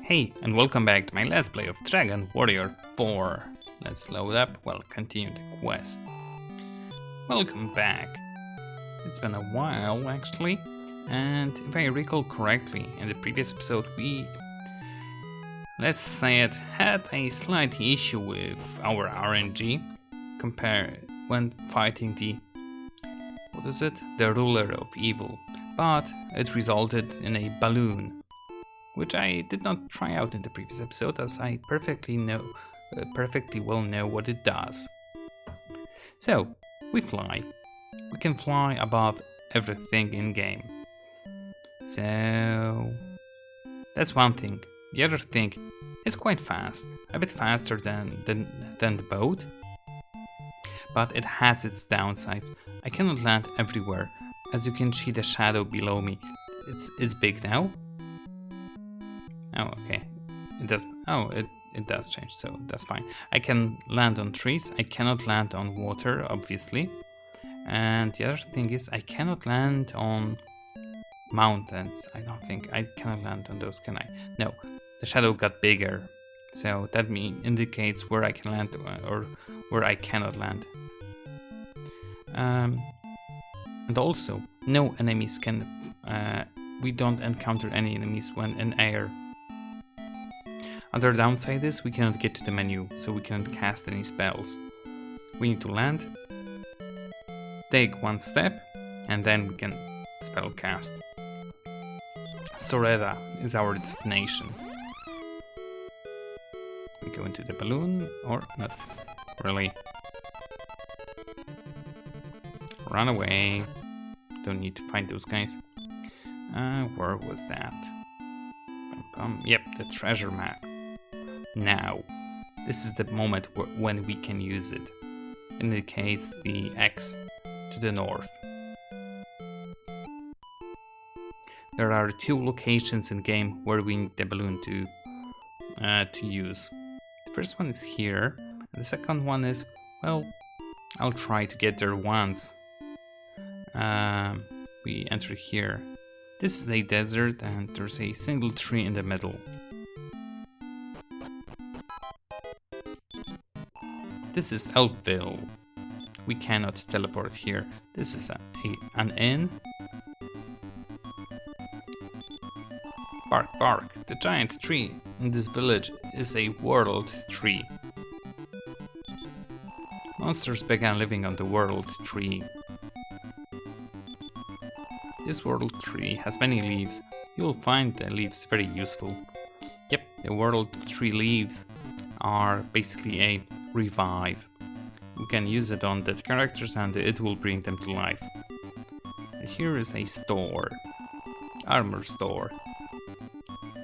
Hey, and welcome back to my Let's Play of Dragon Warrior 4. Let's load up, continue the quest. Welcome back. It's been a while, actually, and if I recall correctly, in the previous episode we, let's say it, had a slight issue with our RNG when fighting the, the ruler of evil, but it resulted in a balloon, which I did not try out in the previous episode, as I perfectly well know what it does. So, we fly. We can fly above everything in game. So, that's one thing. The other thing, it's quite fast, a bit faster than the boat, but it has its downsides. I cannot land everywhere. As you can see, the shadow below me, it's big now. Oh, okay. It does. Oh, it does change, so that's fine. I can land on trees. I cannot land on water, obviously. And the other thing is, I cannot land on mountains. I don't think I cannot land on those, can I? No, the shadow got bigger, so that indicates where I can land or where I cannot land. And also, no enemies can. We don't encounter any enemies when in air. Other downside is we cannot get to the menu, so we cannot cast any spells. We need to land, take one step, and then we can spell cast. Soreda is our destination. We go into the balloon, or not really. Run away. Don't need to find those guys. Where was that? Yep, the treasure map. Now, this is the moment when we can use it. Indicates the X to the north. There are two locations in game where we need the balloon to use. The first one is here, and the second one is, well, I'll try to get there once. We enter here. This is a desert, and there's a single tree in the middle. This is Elfville. We cannot teleport here. This is an inn. Bark, bark. The giant tree in this village is a world tree. Monsters began living on the world tree. This world tree has many leaves. You'll find the leaves very useful. Yep, the world tree leaves are basically a revive. We can use it on dead characters and it will bring them to life. Here is a store. Armor store.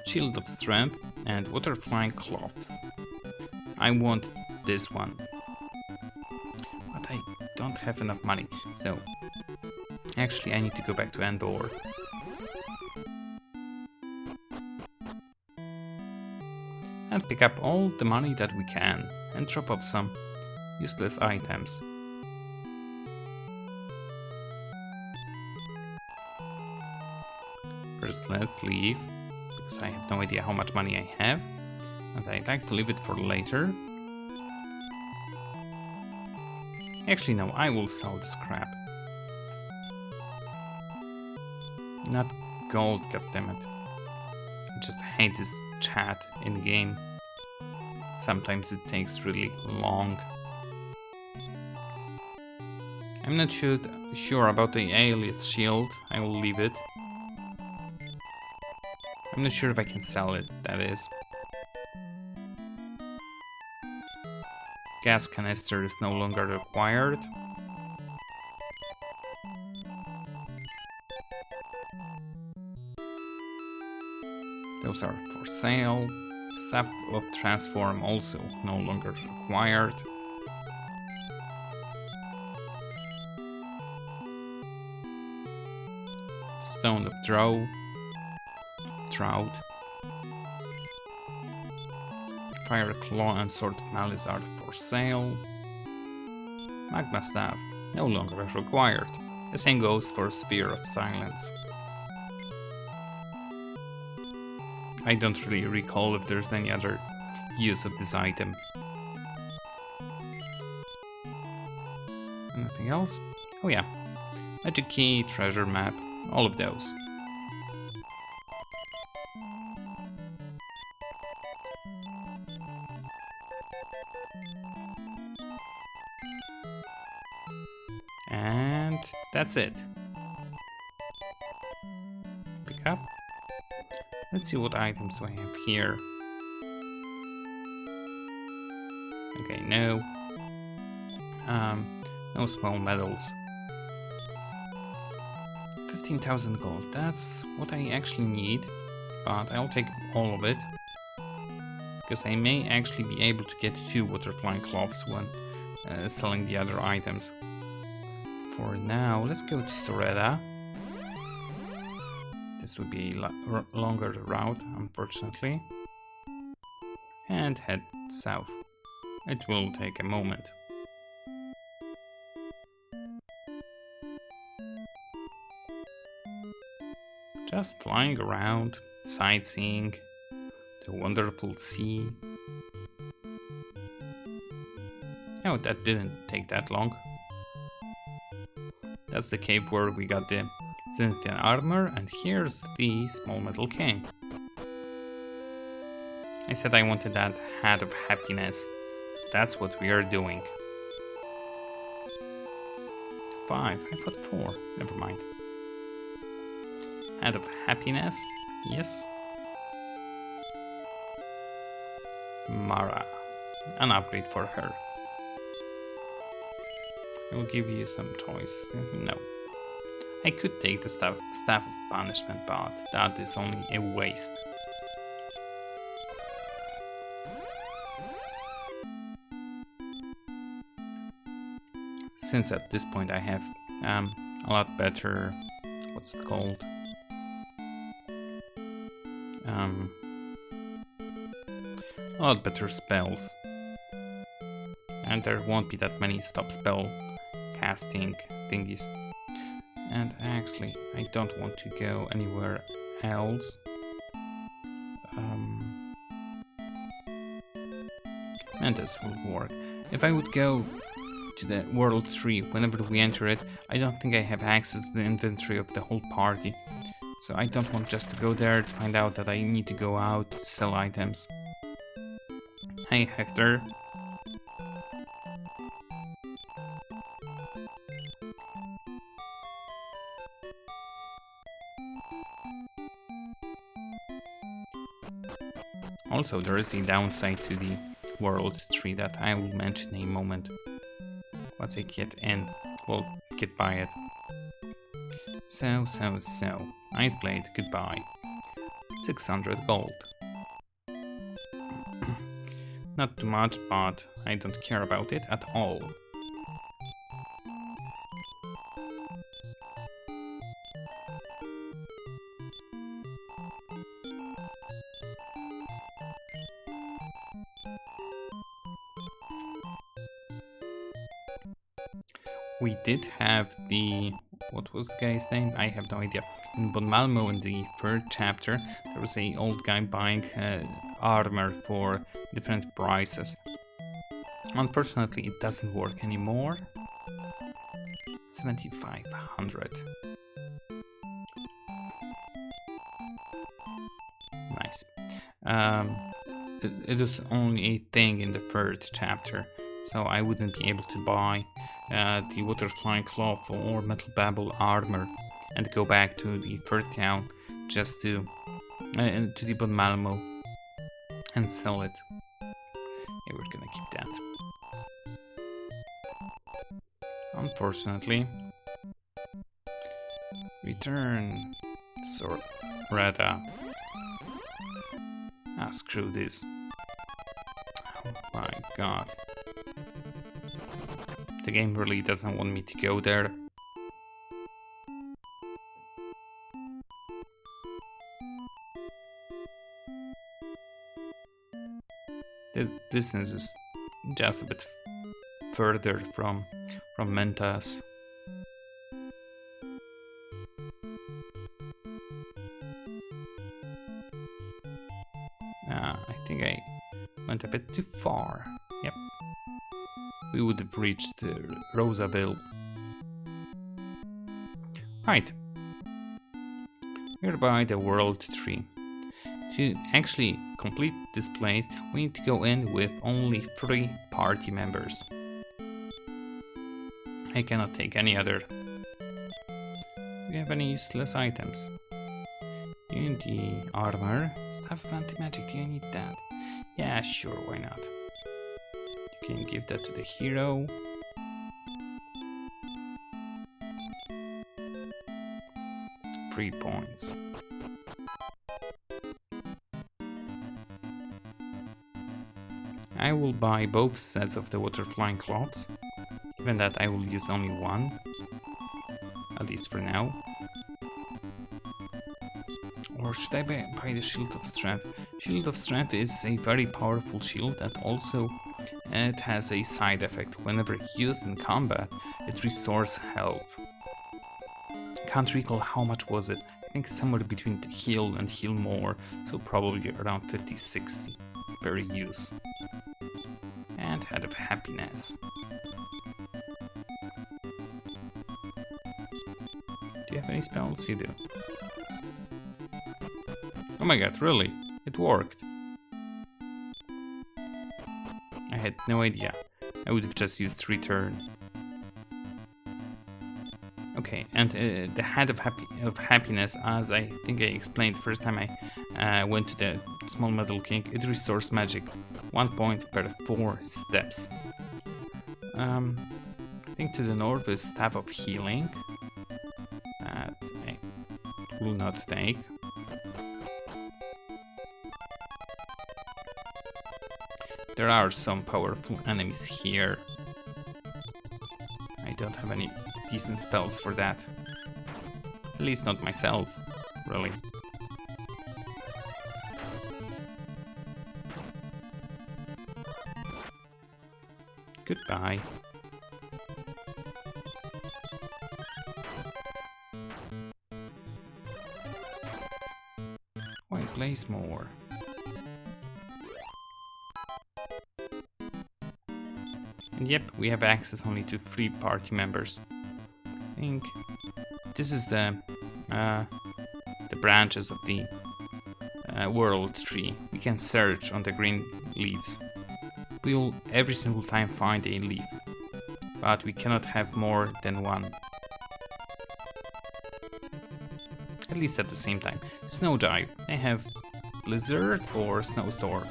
Shield of strength and water-flying cloths. I want this one. But I don't have enough money, so actually I need to go back to Endor. And pick up all the money that we can and drop off some useless items. First, let's leave, because I have no idea how much money I have, and I'd like to leave it for later. Actually, no, I will sell this crap. Not gold, goddammit. I just hate this chat in game. Sometimes it takes really long. I'm not sure about the alias shield. I will leave it. I'm not sure if I can sell it, that is. Gas canister is no longer required. Those are for sale. Staff of Transform also no longer required. Stone of Drought. Fire Claw and Sword of Malice are for sale. Magma Staff no longer required. The same goes for Spear of Silence. I don't really recall if there's any other use of this item. Anything else? Oh yeah. Magic key, treasure map, all of those. And that's it. Pick up. Let's see what items do I have here. Okay, no. No small medals. 15,000 gold. That's what I actually need, but I'll take all of it, because I may actually be able to get 2 water-flying cloths when selling the other items. For now, let's go to Soretta. This would be a longer route, unfortunately. And head south. It will take a moment. Just flying around, sightseeing the wonderful sea. Oh, that didn't take that long. That's the cave where we got the Zenithian armor, and here's the small metal king. I said I wanted that hat of happiness. That's what we are doing. 5. I thought 4. Never mind. Hat of happiness. Yes. Mara. An upgrade for her. I will give you some choice. No. I could take the staff of punishment, but that is only a waste. Since at this point I have a lot better, what's it called? A lot better spells. And there won't be that many stop spell casting thingies. And actually, I don't want to go anywhere else. And this will work. If I would go to the World Tree whenever we enter it, I don't think I have access to the inventory of the whole party. So I don't want just to go there to find out that I need to go out to sell items. Hey Hector. Also, there is a downside to the World Tree that I will mention in a moment. Once I get in, we'll get by it. So. Ice Blade, goodbye. 600 gold. Not too much, but I don't care about it at all. We did have the... what was the guy's name? I have no idea. In Malmo, in the 3rd chapter, there was an old guy buying armor for different prices. Unfortunately, it doesn't work anymore. 7,500. Nice. It was only a thing in the 3rd chapter, so I wouldn't be able to buy the water-flying cloth or metal babble armor and go back to the 3rd town just to the Bon Malmo and sell it. Yeah, we're gonna keep that. Unfortunately. Return. Soretta. Ah, screw this. Oh my god. The game really doesn't want me to go there. This distance is just a bit further from Mentas. I think I went a bit too far. Yep. We would have reached Rosaville. Right. We're by the World Tree. To actually complete this place, we need to go in with only 3 party members. I cannot take any other. Do you have any useless items? Unity armor. Staff of anti-magic, do you need that? Yeah, sure, why not? You can give that to the hero. Three points. I will buy both sets of the water flying cloths. Given that I will use only one. At least for now. Or should I buy the Shield of Strength? Shield of Strength is a very powerful shield that also it has a side effect. Whenever used in combat, it restores health. Can't recall how much was it. I think somewhere between heal and heal more, so probably around 50-60 per use. And Head of Happiness. Do you have any spells? You do. Oh my god, really? It worked. I had no idea. I would have just used Return. Okay, and the Head of Happiness, as I think I explained the first time I went to the Small Metal King, it restores magic. 1 point per 4 steps. I think to the north is Staff of Healing. That I will not take. There are some powerful enemies here. I don't have any decent spells for that. At least not myself, really. Goodbye. Why place more? And yep, we have access only to 3 party members. I think this is the branches of the world tree. We can search on the green leaves. We'll every single time find a leaf, but we cannot have more than one. At least at the same time. Snow Dive. They have Blizzard or Snowstorm.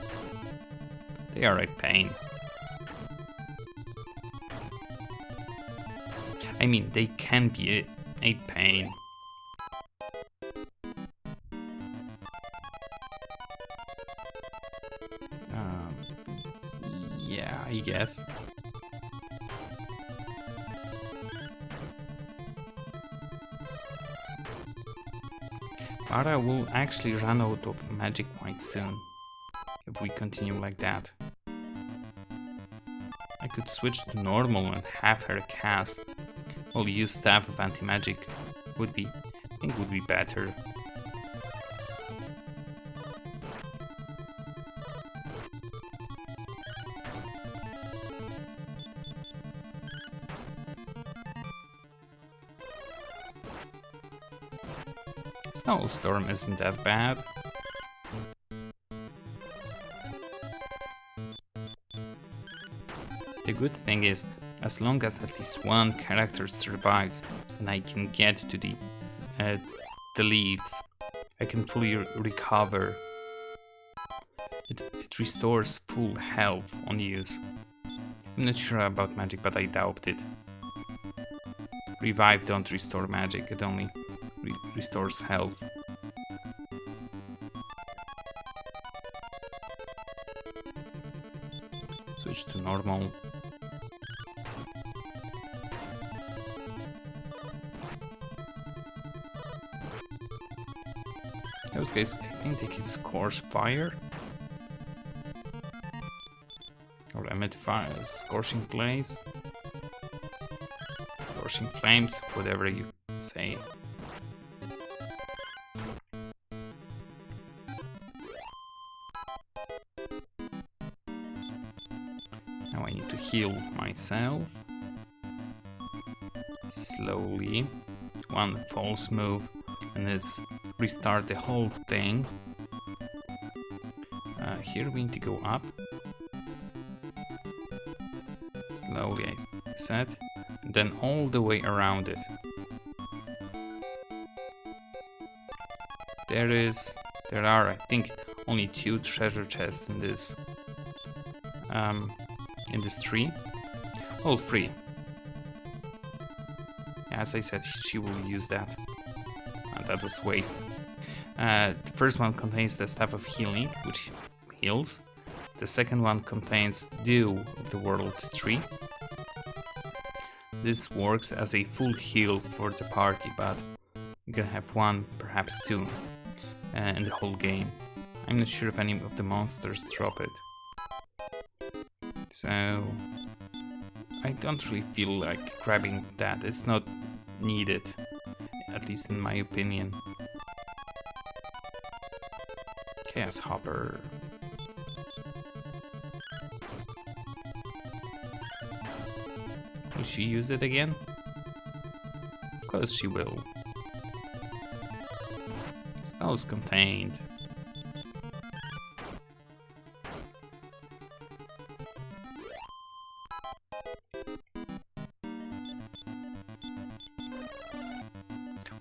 They are a pain. I mean, they can be a pain. Yeah, I guess. Bara will actually run out of magic quite soon, if we continue like that. I could switch to normal and have her cast. Well, use Staff of Anti-Magic would be, I think would be better. Snowstorm isn't that bad. The good thing is, as long as at least one character survives and I can get to the leads, I can fully recover. It restores full health on use. I'm not sure about magic, but I doubt it. Revive don't restore magic, it only restores health. Switch to normal. Those guys, I think they can scorch fire. Or emit fire, scorching blaze. Scorching flames, whatever you say. Now I need to heal myself. Slowly. One false move and this restart the whole thing. Here we need to go up. Slowly, I said. And then all the way around it. There are, I think, only 2 treasure chests in this tree. All 3. As I said, she will use that. And that was waste. The first one contains the Staff of Healing, which heals. The second one contains Dew of the World tree. This works as a full heal for the party, but you can have 1, perhaps 2 in the whole game. I'm not sure if any of the monsters drop it. So I don't really feel like grabbing that. It's not needed, at least in my opinion. Chaos Hopper. Will she use it again? Of course she will. Spells contained.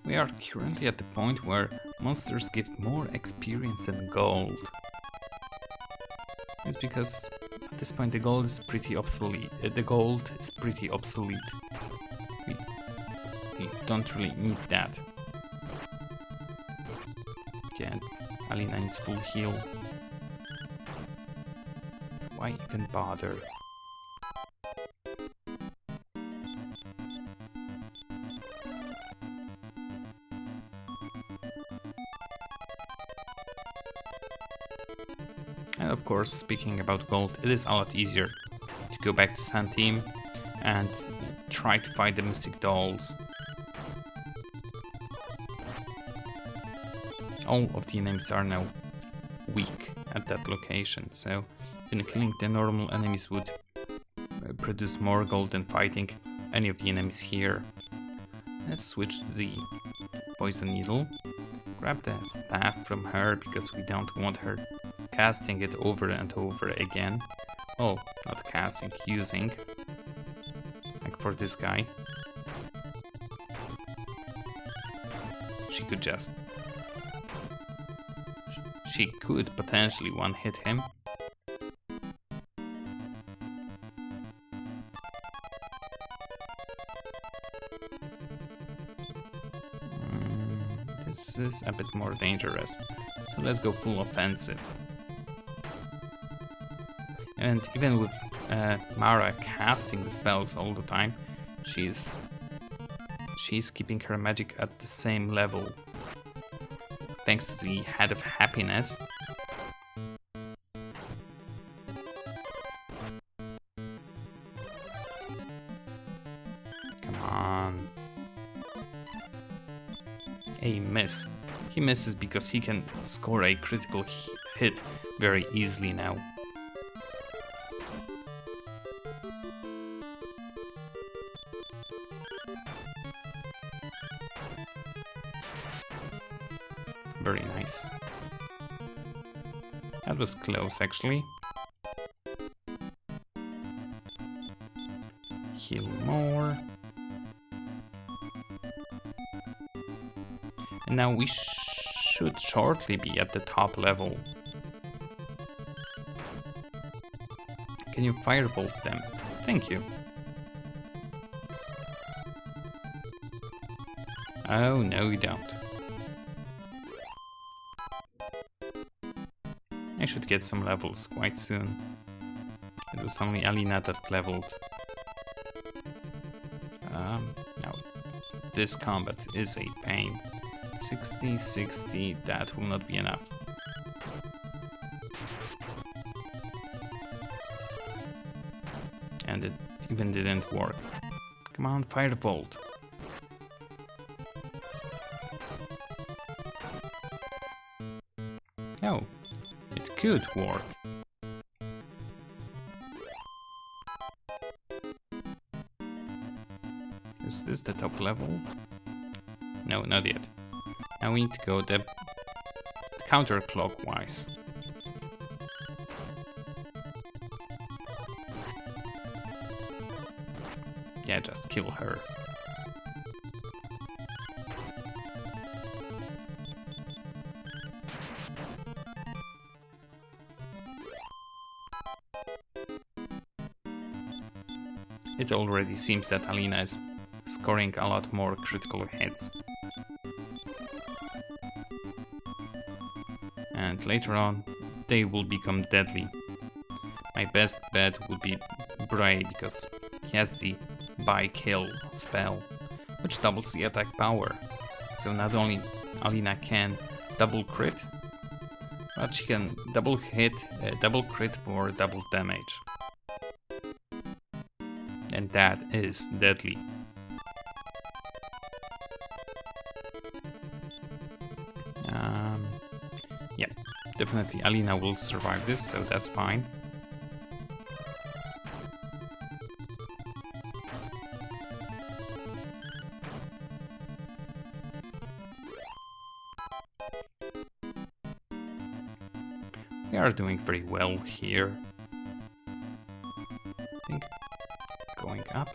We are currently at the point where monsters give more experience than gold. It's because at this point the gold is pretty obsolete. We don't really need that. Yeah, Alina needs full heal. Why even bother? And of course, speaking about gold, it is a lot easier to go back to Sand Team and try to fight the Mystic Dolls. All of the enemies are now weak at that location, so then killing the normal enemies would produce more gold than fighting any of the enemies here. Let's switch to the Poison Needle. Grab the staff from her because we don't want her casting it over and over again. Oh, not casting, using. Like for this guy. She could just... She could potentially one-hit him. This is a bit more dangerous. So let's go full offensive. And even with Mara casting the spells all the time, she's keeping her magic at the same level. Thanks to the Head of Happiness. Come on. A miss. He misses because he can score a critical hit very easily now. Very nice. That was close, actually. Heal more. And now we should shortly be at the top level. Can you firebolt them? Thank you. Oh, no you don't. I should get some levels quite soon. It was only Alina that leveled. Now, this combat is a pain. 60, 60, that will not be enough. And it even didn't work. Come on, Firebolt. Oh. Could work. this the top level? No, not yet. Now we need to go the counterclockwise. Yeah, just kill her. It already seems that Alina is scoring a lot more critical hits. And later on, they will become deadly. My best bet would be Bray, because he has the by kill spell, which doubles the attack power. So not only Alina can double crit, but she can double hit, double crit for double damage. And that is deadly. Yeah, definitely Alina will survive this, so that's fine. We are doing very well here. I think going up.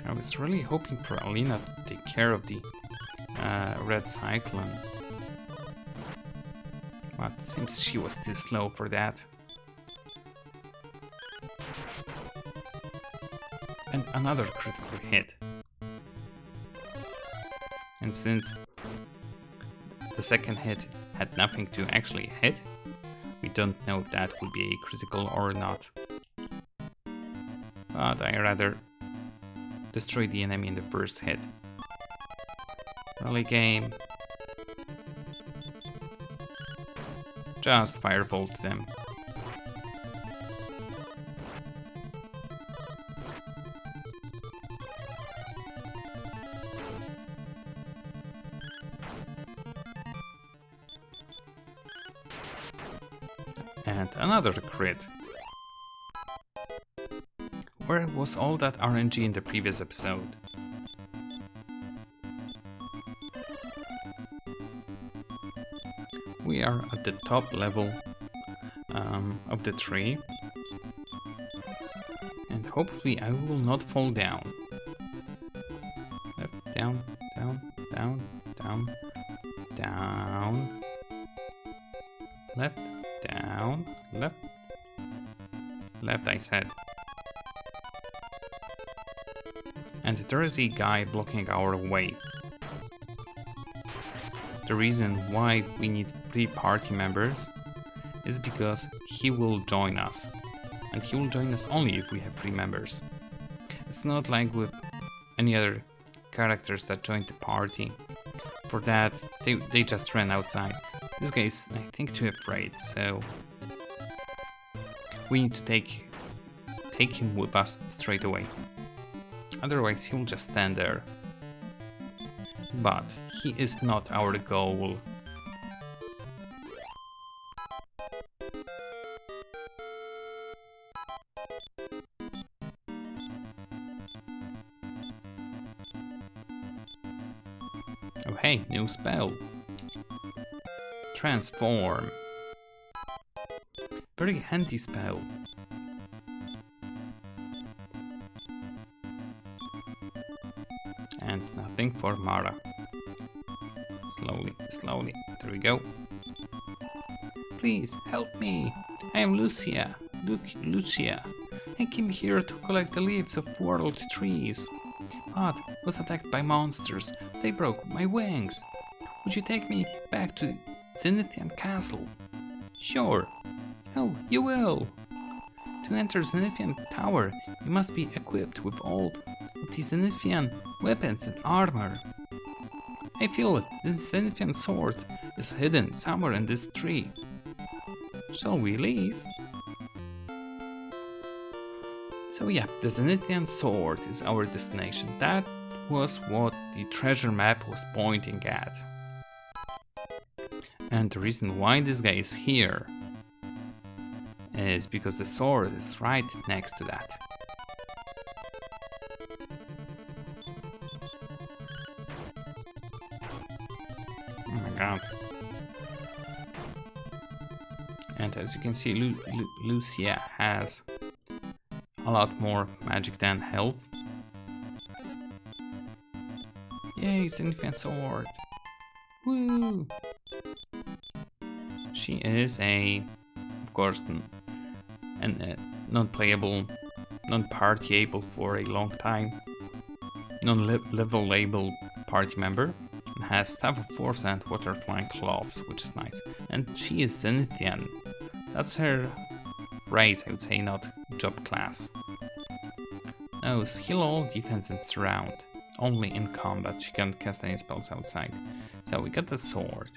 I was really hoping for Alina to take care of the red cyclone. But it seems she was too slow for that. And another critical hit. And since the second hit had nothing to actually hit, we don't know if that would be a critical or not. But I rather destroy the enemy in the first hit. Early game. Just firebolt them. And another crit. Where was all that RNG in the previous episode? We are at the top level of the tree. And hopefully I will not fall down. Left, down, down, down, down, down. Left, down, left. Left, I said. And there is a guy blocking our way. The reason why we need 3 party members is because he will join us. And he will join us only if we have 3 members. It's not like with any other characters that joined the party. For that, they just ran outside. This guy is, I think, too afraid, so we need to take him with us straight away. Otherwise, he will just stand there. But he is not our goal. Oh hey, new spell. Transform. Very handy spell. And nothing for Mara. Slowly, slowly. There we go. Please help me. I am Lucia. Lucia. I came here to collect the leaves of world trees. But was attacked by monsters. They broke my wings. Would you take me back to Zenithian castle? Sure. Oh, you will. To enter Zenithian tower, you must be equipped with all of the Zenithian weapons and armor. I feel it. This Zenithian sword is hidden somewhere in this tree. Shall we leave? So yeah, the Zenithian sword is our destination. That was what the treasure map was pointing at. And the reason why this guy is here is because the sword is right next to that. Oh my god. And as you can see, Lucia has a lot more magic than health. Yay, Zenithian sword! Woo! She is of course, non-playable, non-partyable for a long time, non-levelable party member, and has Staff of Force and Water-Flying Claws, which is nice. And she is Zenithian. That's her race, I would say, not job class. No, heal all, defense and surround. Only in combat, she can't cast any spells outside. So we got the sword.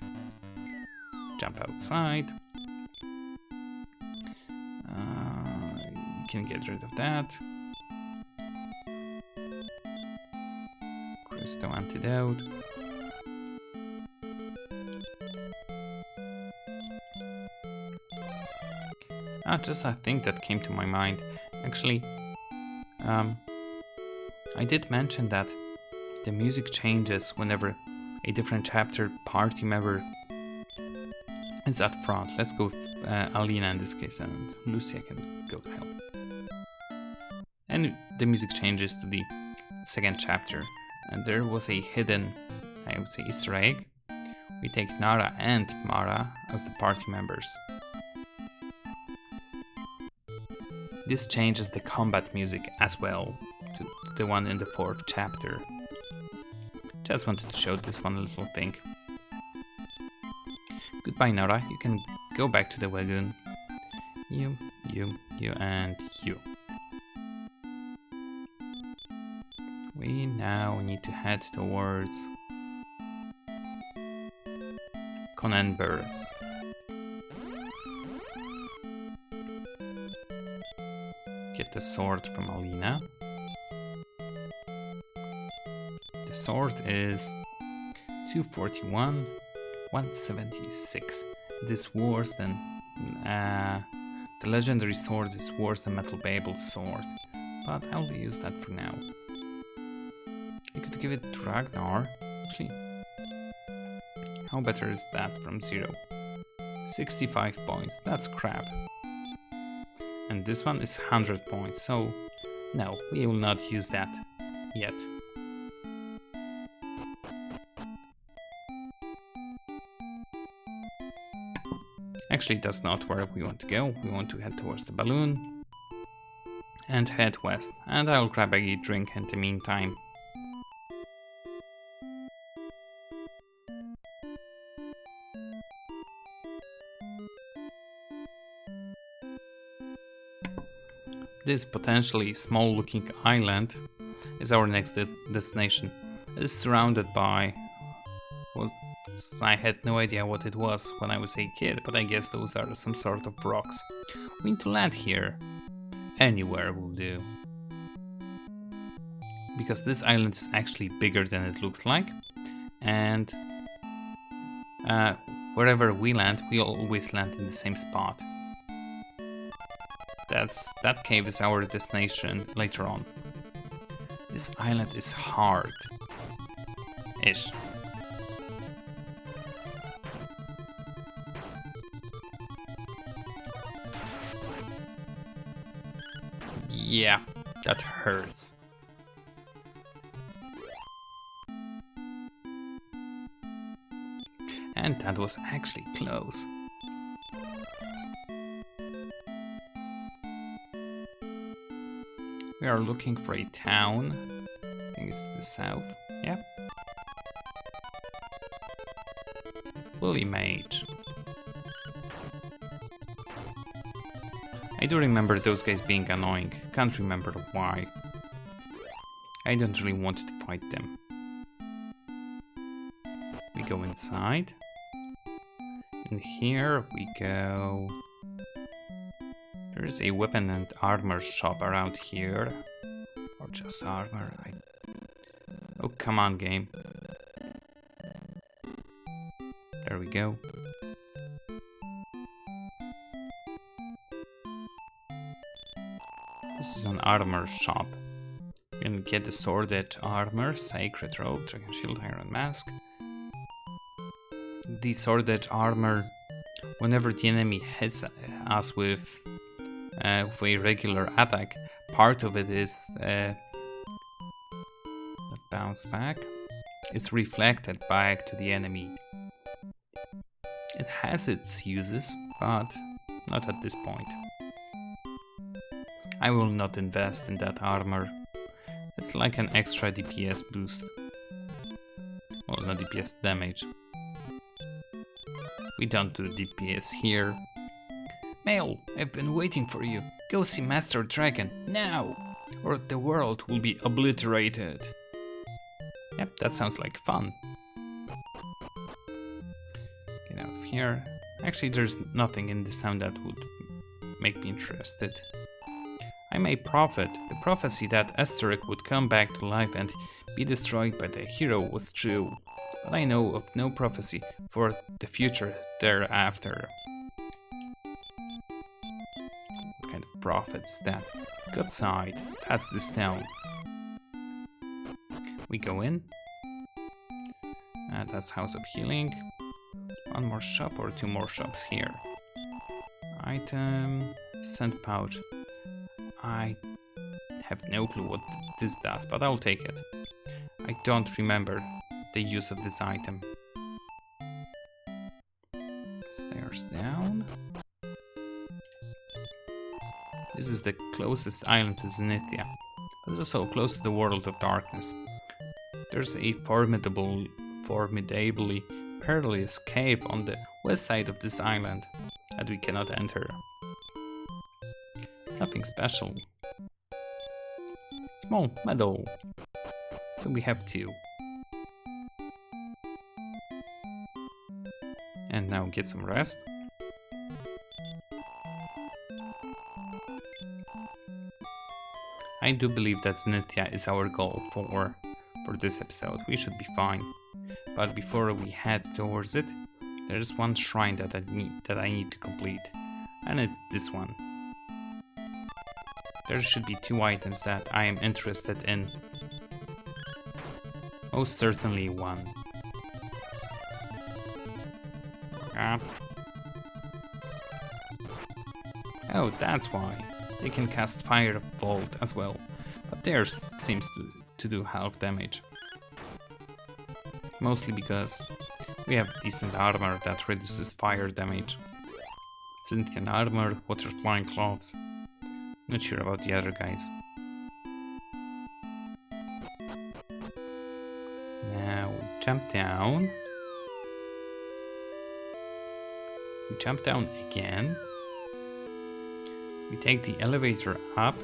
Jump outside. Can get rid of that. Crystal antidote. Just a thing that came to my mind. Actually, I did mention that the music changes whenever a different chapter party member is at front. Let's go with Alina in this case, and Lucia can go to hell. And the music changes to the second chapter, and there was a hidden, I would say, Easter egg. We take Nara and Mara as the party members. This changes the combat music as well to the one in the 4th chapter. Just wanted to show this one little thing. Goodbye, Nara. You can go back to the wagon. You, and you. We now need to head towards Conenberg. Get the sword from Alina. The sword is 241, 176. It is worse than the legendary sword is worse than Metal Babel's sword, but I'll use that for now. You could give it to Ragnar. Actually, how better is that from 0? 65 points, that's crap. And this one is 100 points, so no, we will not use that yet. Actually, that's not where we want to go. We want to head towards the balloon and head west. And I'll grab a drink in the meantime. This potentially small looking island is our next destination. It is surrounded by, well, I had no idea what it was when I was a kid, but I guess those are some sort of rocks. We need to land here. Anywhere will do. Because this island is actually bigger than it looks like. And wherever we land, we always land in the same spot. That cave is our destination later on. This island is hard-ish. Yeah, that hurts. And that was actually close. We are looking for a town. I think it's to the south. Yeah. Willy Mage. I do remember those guys being annoying. Can't remember why. I don't really want to fight them. We go inside. In here we go. There's a weapon and armor shop around here. Or just armor. Oh, come on, game. There we go. This is an armor shop. You can get the sword edge armor, sacred robe, dragon shield, iron mask. The sword edge armor, whenever the enemy hits us with a regular attack, part of it is a bounce back. It's reflected back to the enemy. It has its uses, but not at this point. I will not invest in that armor. It's like an extra DPS boost. Well, not DPS, damage. We don't do DPS here. MaeL, I've been waiting for you. Go see Master Dragon, now! Or the world will be obliterated. Yep, that sounds like fun. Get out of here. Actually, there's nothing in the sound that would make me interested. I may profit. The prophecy that Asterix would come back to life and be destroyed by the hero was true. But I know of no prophecy for the future thereafter. What kind of prophet is that? Go outside. That's the stone. We go in. That's House of Healing. One more shop or two more shops here. Item. Scent pouch. I have no clue what this does, but I'll take it. I don't remember the use of this item. Stairs down. This is the closest island to Zenithia, but it's also close to the world of darkness. There's a formidably perilous cave on the west side of this island that we cannot enter. Nothing special. Small medal. So we have two. And now get some rest. I do believe that Zenithia is our goal for this episode. We should be fine. But before we head towards it, there is one shrine that I need to complete. And it's this one. There should be two items that I am interested in. Most certainly one. Oh, that's why. They can cast Fire Bolt as well, but theirs seems to do half damage. Mostly because we have decent armor that reduces fire damage. Zenithian armor, water flying gloves. Not sure about the other guys. Now we jump down. We jump down again. We take the elevator up.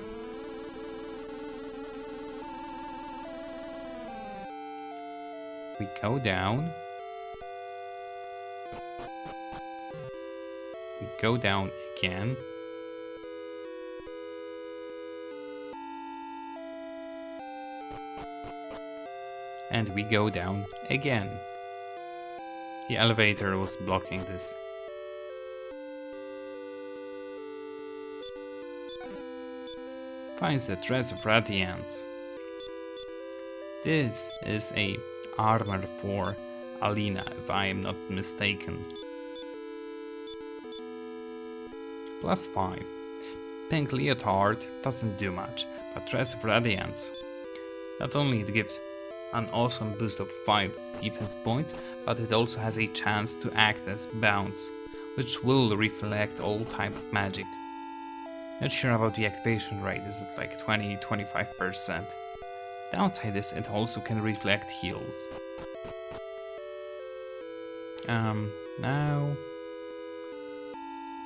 We go down. We go down again. And we go down again. The elevator was blocking this. Finds the dress of radiance. This is a armor for Alina, if I am not mistaken. +5. Pink leotard doesn't do much, but dress of radiance. Not only it gives an awesome boost of 5 defense points, but it also has a chance to act as bounce, which will reflect all type of magic. Not sure about the activation rate, is it like 20-25%? Downside is it also can reflect heals. Now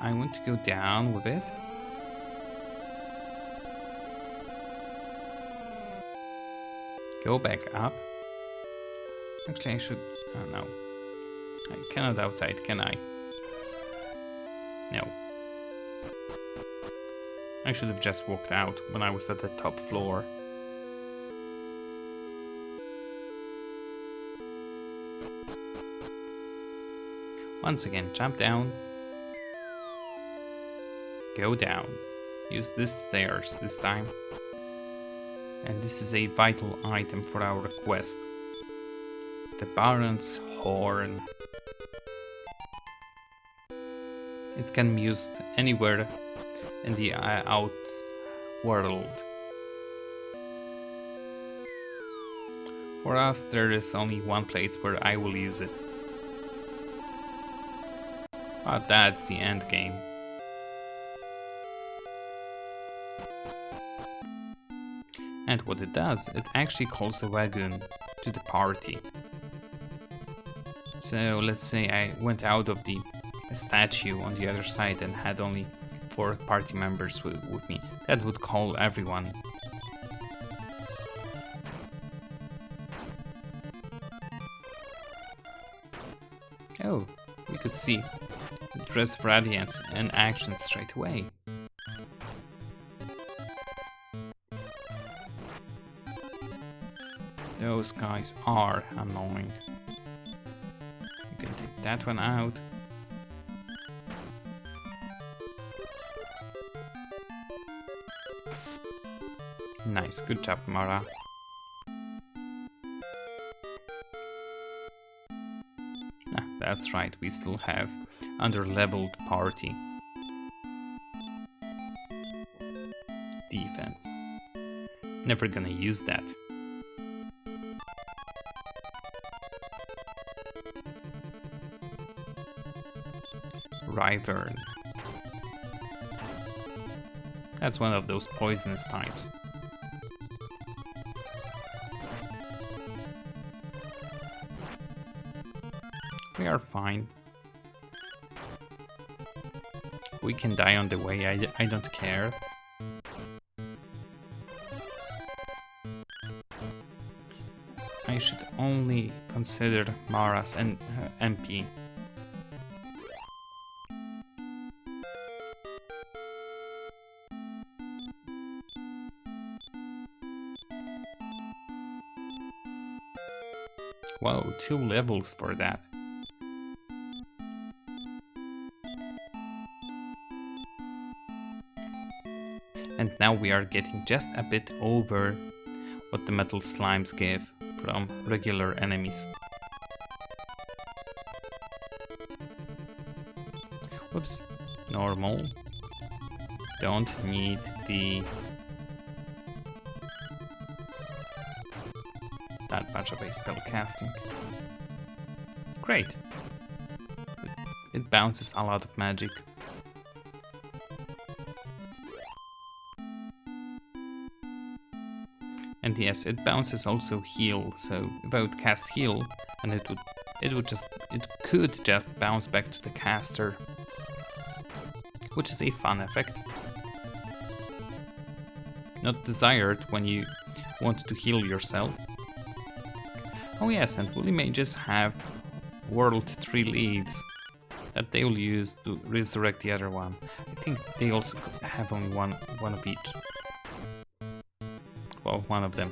I want to go down with it. Go back up. Actually I should, oh no. I cannot outside, can I? No. I should have just walked out when I was at the top floor. Once again, jump down. Go down. use this stairs this time. And this is a vital item for our quest. The Baron's Horn. It can be used anywhere in the outworld. For us, there is only one place where I will use it. But that's the end game. And what it does, it actually calls the wagon to the party. So let's say I went out of the statue on the other side and had only 4 party members with me. That would call everyone. Oh, we could see the Dress of Radiance in action straight away. Those guys are annoying. You can take that one out. Nice, good job, Mara. Ah, that's right, we still have under-leveled party. Defense. Never gonna use that. Wyvern. That's one of those poisonous types. We are fine. We can die on the way, I don't care. I should only consider Mara's and MP. Wow, 2 levels for that. And now we are getting just a bit over what the metal slimes give from regular enemies. Whoops, normal. Don't need that much of a spell casting. Great. It bounces a lot of magic. And yes, it bounces also heal, so if I would cast heal, and it could just bounce back to the caster, which is a fun effect. Not desired when you want to heal yourself. Oh yes, and woolly mages have World Tree Leaves that they will use to resurrect the other one. I think they also have only one of each. Well, one of them.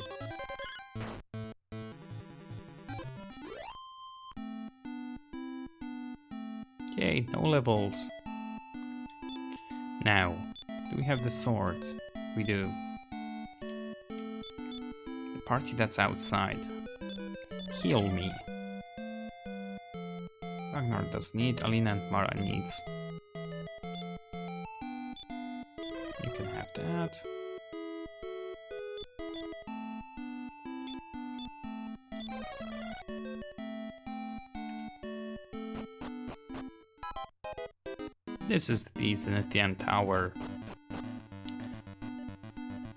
Yay, no levels. Now, do we have the sword? We do. The party that's outside. Heal me. Ragnar does need, Alina and Mara needs. You can have that. This is the Zenithian tower.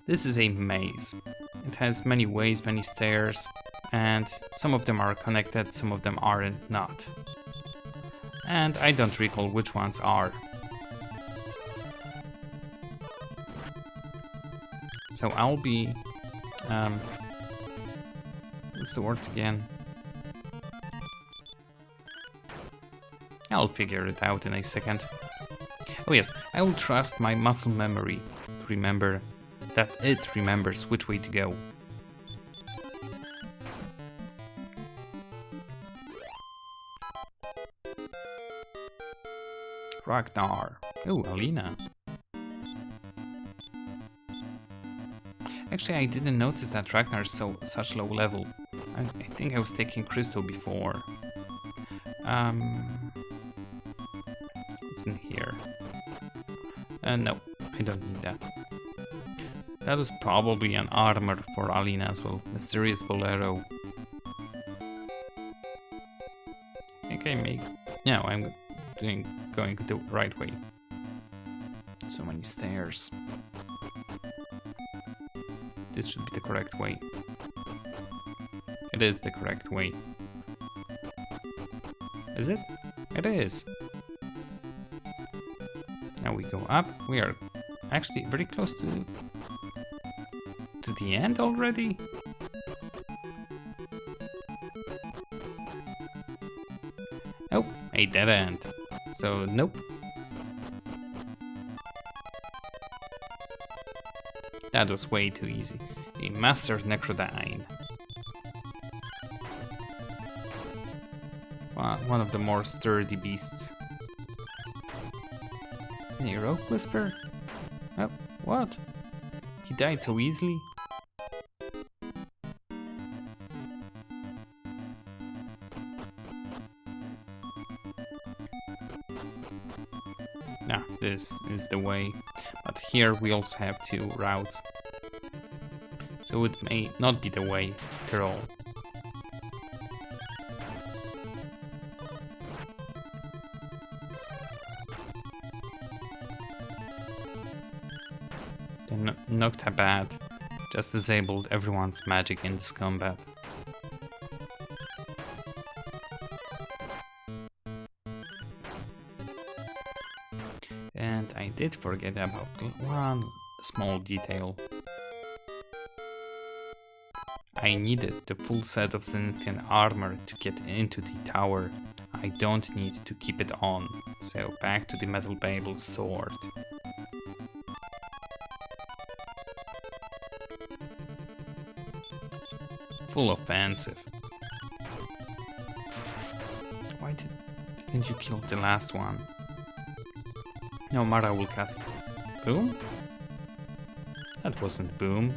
This is a maze. It has many ways, many stairs, and some of them are connected, some of them are not. And I don't recall which ones are. So I'll be... what's the word again? I'll figure it out in a second. Oh yes, I will trust my muscle memory to remember that it remembers which way to go. Ragnar. Oh, Alina. Actually, I didn't notice that Ragnar is such low level. I think I was taking Crystal before. What's in here? No, I don't need that. That was probably an armor for Alina as well. Mysterious Bolero. Okay, no, I'm going the right way. So many stairs. This should be the correct way. It is the correct way. Is it? It is. Now we go up. We are actually very close to the end already. Oh, a dead end. So nope. That was way too easy. A Master Necrodyne. One of the more sturdy beasts. A Rogue Whisper? Oh, what? He died so easily? Nah, this is the way. But here we also have 2 routes. So it may not be the way after all. The Noctabad just disabled everyone's magic in this combat. And I did forget about one small detail. I needed the full set of Zenithian armor to get into the tower. I don't need to keep it on. So back to the Metal Babel sword. Full offensive. Why didn't you kill the last one? No, Mara will cast Boom? That wasn't Boom.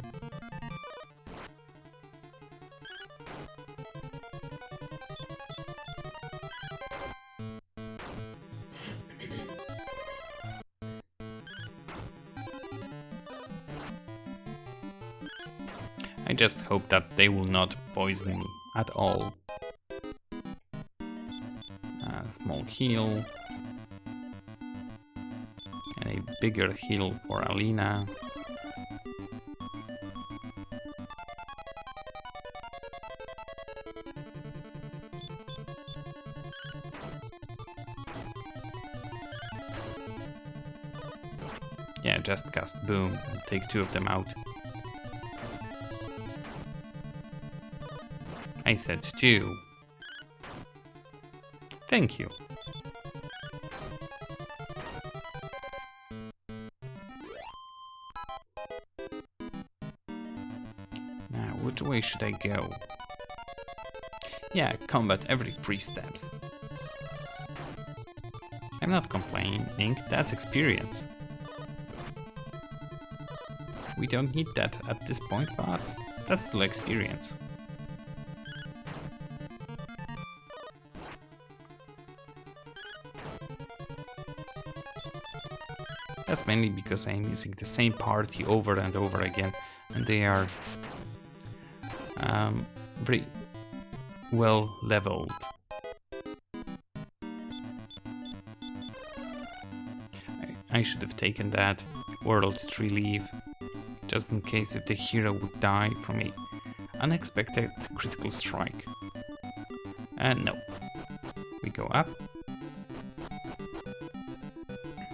I just hope that they will not poison me at all. Small heal. And a bigger heal for Alina. Yeah, just cast Boom and take 2 of them out. I said 2. Thank you. Now, which way should I go? Yeah, combat every 3 steps. I'm not complaining, that's experience. We don't need that at this point, but that's still experience. That's mainly because I'm using the same party over and over again, and they are very well leveled. I should have taken that World Tree Leaf, just in case if the hero would die from an unexpected critical strike. And no, we go up.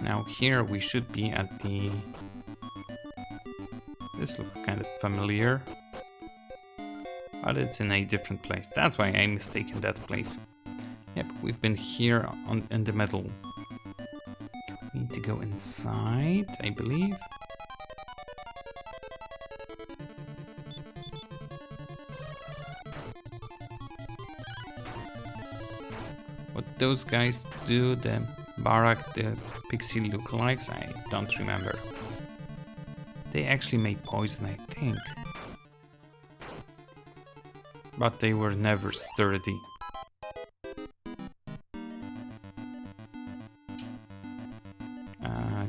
Now here we should be at the... This looks kind of familiar. But it's in a different place. That's why I mistaken that place. Yep, we've been here in the middle. We need to go inside, I believe. What those guys do, the Barak, the Pixie lookalikes, I don't remember. They actually made poison, I think. But they were never sturdy.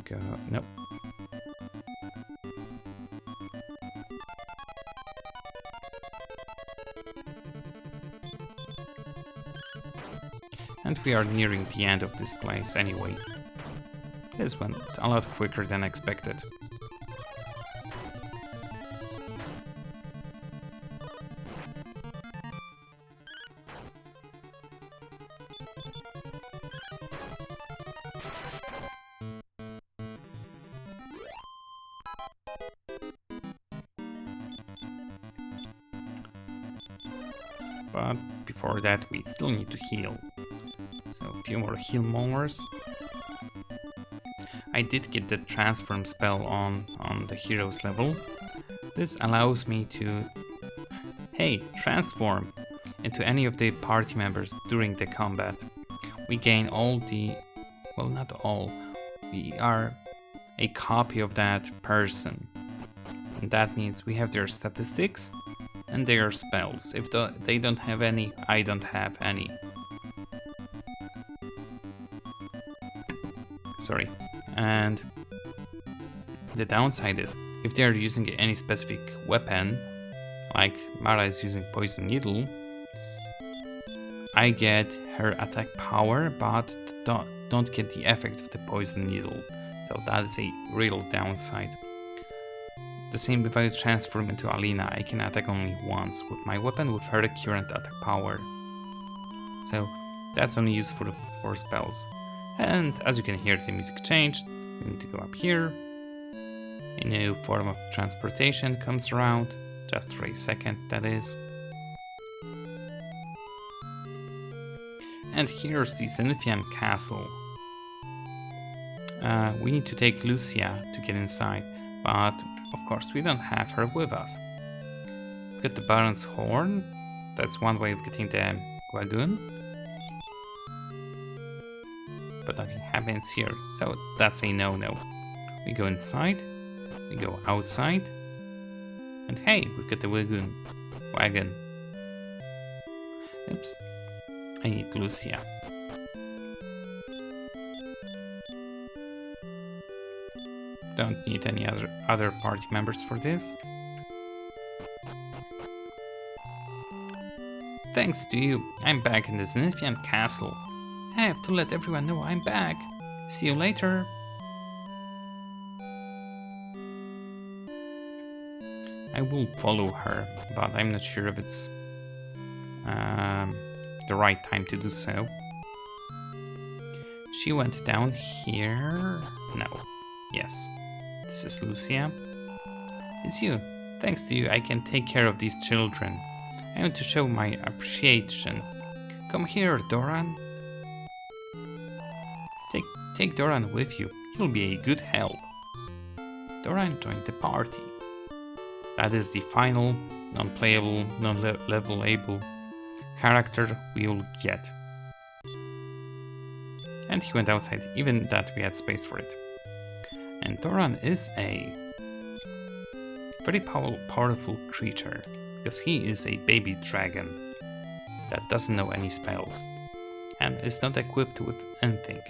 Go, nope. And we are nearing the end of this place anyway. This went a lot quicker than expected. But before that we still need to heal. So a few more heal moments. I did get the transform spell on the heroes level. This allows me to, hey, transform into any of the party members during the combat. We gain all the, well, not all, we are a copy of that person. And that means we have their statistics and their spells. If they don't have any, I don't have any. Sorry. And the downside is, if they are using any specific weapon, like Mara is using Poison Needle, I get her attack power, but don't get the effect of the Poison Needle. So that is a real downside. The same if I transform into Alina, I can attack only once with my weapon with her current attack power. So that's only used for spells. And as you can hear, the music changed. We need to go up here. A new form of transportation comes around, just for a second, that is. And here's the Zenithian castle. We need to take Lucia to get inside, but of course we don't have her with us. We've got the Baron's Horn, that's one way of getting the wagon. But nothing happens here, so that's a no-no. We go inside, we go outside, and hey, we've got the wagon. Oops, I need Lucia. Don't need any other party members for this. Thanks to you, I'm back in the Zenithian castle. I have to let everyone know I'm back. See you later. I will follow her, but I'm not sure if it's the right time to do so. She went down here. No. Yes. This is Lucia. It's you. Thanks to you, I can take care of these children. I want to show my appreciation. Come here, Doran. Take Doran with you. He'll be a good help. Doran joined the party. That is the final non-playable, non-levelable character we will get. And he went outside, even that we had space for it. And Doran is a very powerful creature, because he is a baby dragon that doesn't know any spells and is not equipped with anything.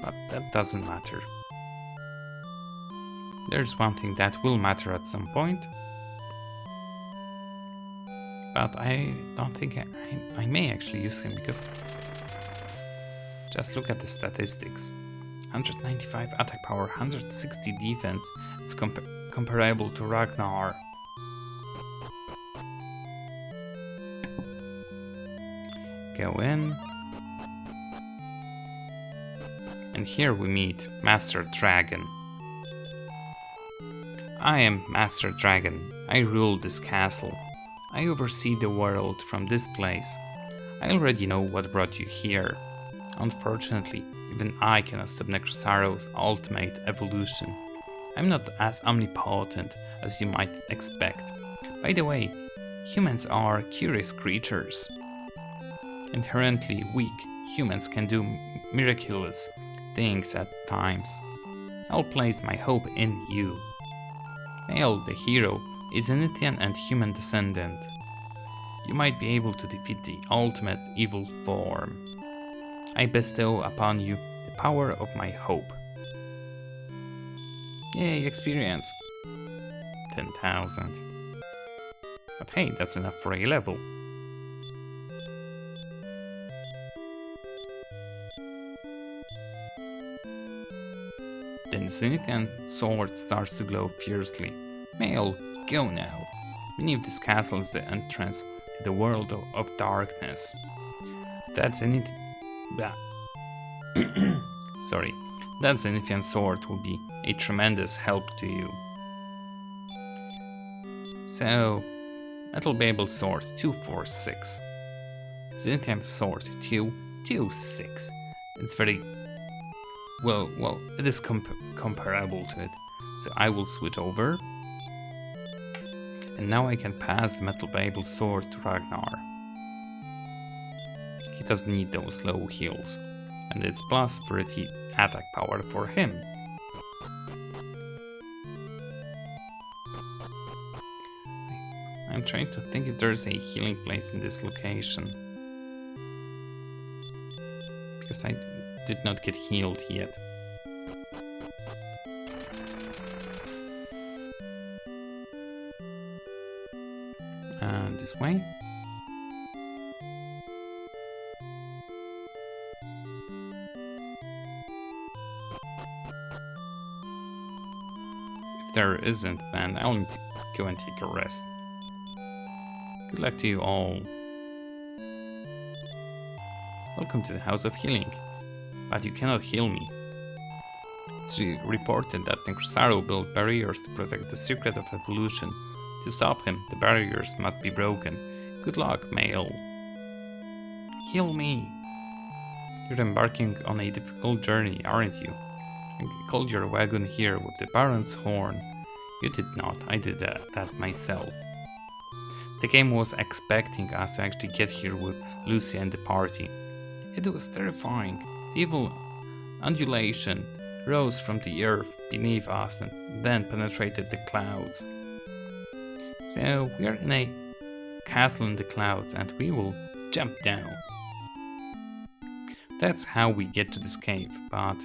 But that doesn't matter. There's one thing that will matter at some point, but I don't think I may actually use him, because just look at the statistics. 195 attack power, 160 defense. It's comparable to Ragnar. Go in. And here we meet Master Dragon. I am Master Dragon. I rule this castle. I oversee the world from this place. I already know what brought you here. Unfortunately, even I cannot stop Necrosaro's ultimate evolution. I'm not as omnipotent as you might expect. By the way, humans are curious creatures. Inherently weak, humans can do miraculous things at times. I'll place my hope in you. MaeL, the hero, is Zenithian and human descendant. You might be able to defeat the ultimate evil form. I bestow upon you the power of my hope. Yay, experience! 10,000. But hey, that's enough for a level. Then Zenithian sword starts to glow fiercely. MaeL, go now. Beneath this castle is the entrance to the world of darkness. That Sorry. That Zenithian sword will be a tremendous help to you. So, Metal Babel sword 246. Zenithian sword 226. It's very well, it is comparable to it. So I will switch over. And now I can pass the Metal Babel sword to Ragnar. He doesn't need those low heals. And it's plus 30 attack power for him. I'm trying to think if there's a healing place in this location. Because I did not get healed yet. And this way. If there isn't, then I'll need to go and take a rest. Good luck to you all. Welcome to the House of Healing. But you cannot heal me. It's reported that Necrosaro built barriers to protect the secret of evolution. To stop him, the barriers must be broken. Good luck, MaeL. Heal me. You're embarking on a difficult journey, aren't you? I called your wagon here with the Baron's horn. You did not, I did that myself. The game was expecting us to actually get here with Lucy and the party. It was terrifying. Evil undulation rose from the earth beneath us and then penetrated the clouds. So we are in a castle in the clouds and we will jump down. That's how we get to this cave, but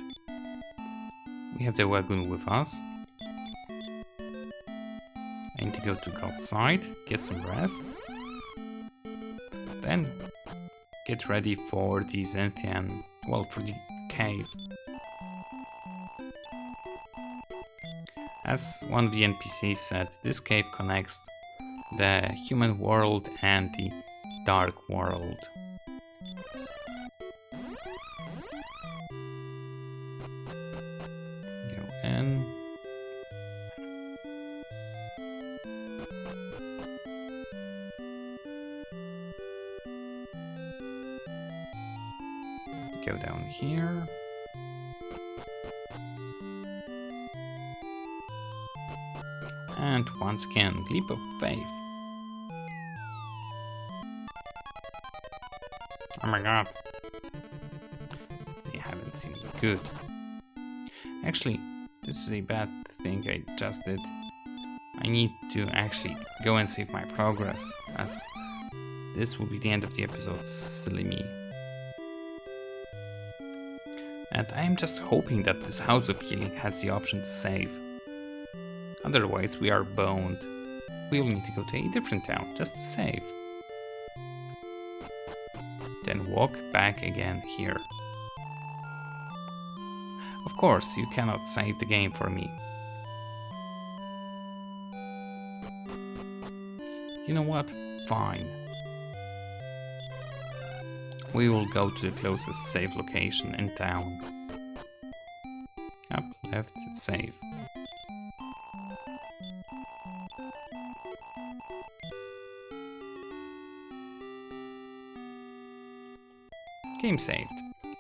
we have the wagon with us. I need to go outside, get some rest. Then get ready for the Zenithian, well, for the cave. As one of the NPCs said, this cave connects the human world and the dark world. Go in. Go down here. And once again, leap of faith. Oh my god. They haven't seen me good. Actually, this is a bad thing I just did. I need to actually go and save my progress, as this will be the end of the episode. Silly me. And I am just hoping that this House of Healing has the option to save. Otherwise we are boned. We will need to go to a different town just to save. Then walk back again here. Of course, you cannot save the game for me. You know what? Fine. We will go to the closest save location in town. Up, left, save. Game saved.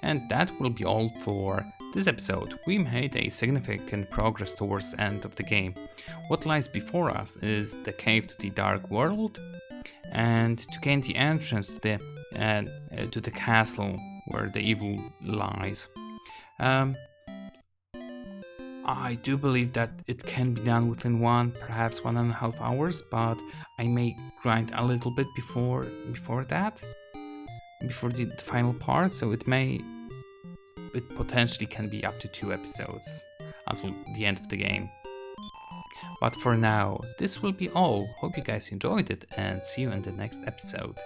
And that will be all for this episode. We made a significant progress towards the end of the game. What lies before us is the cave to the dark world, and to gain the entrance to the castle where the evil lies. I do believe that it can be done within perhaps 1.5 hours, but I may grind a little bit before that, before the final part, so it potentially can be up to 2 episodes until the end of the game. But for now, this will be all. Hope you guys enjoyed it and see you in the next episode.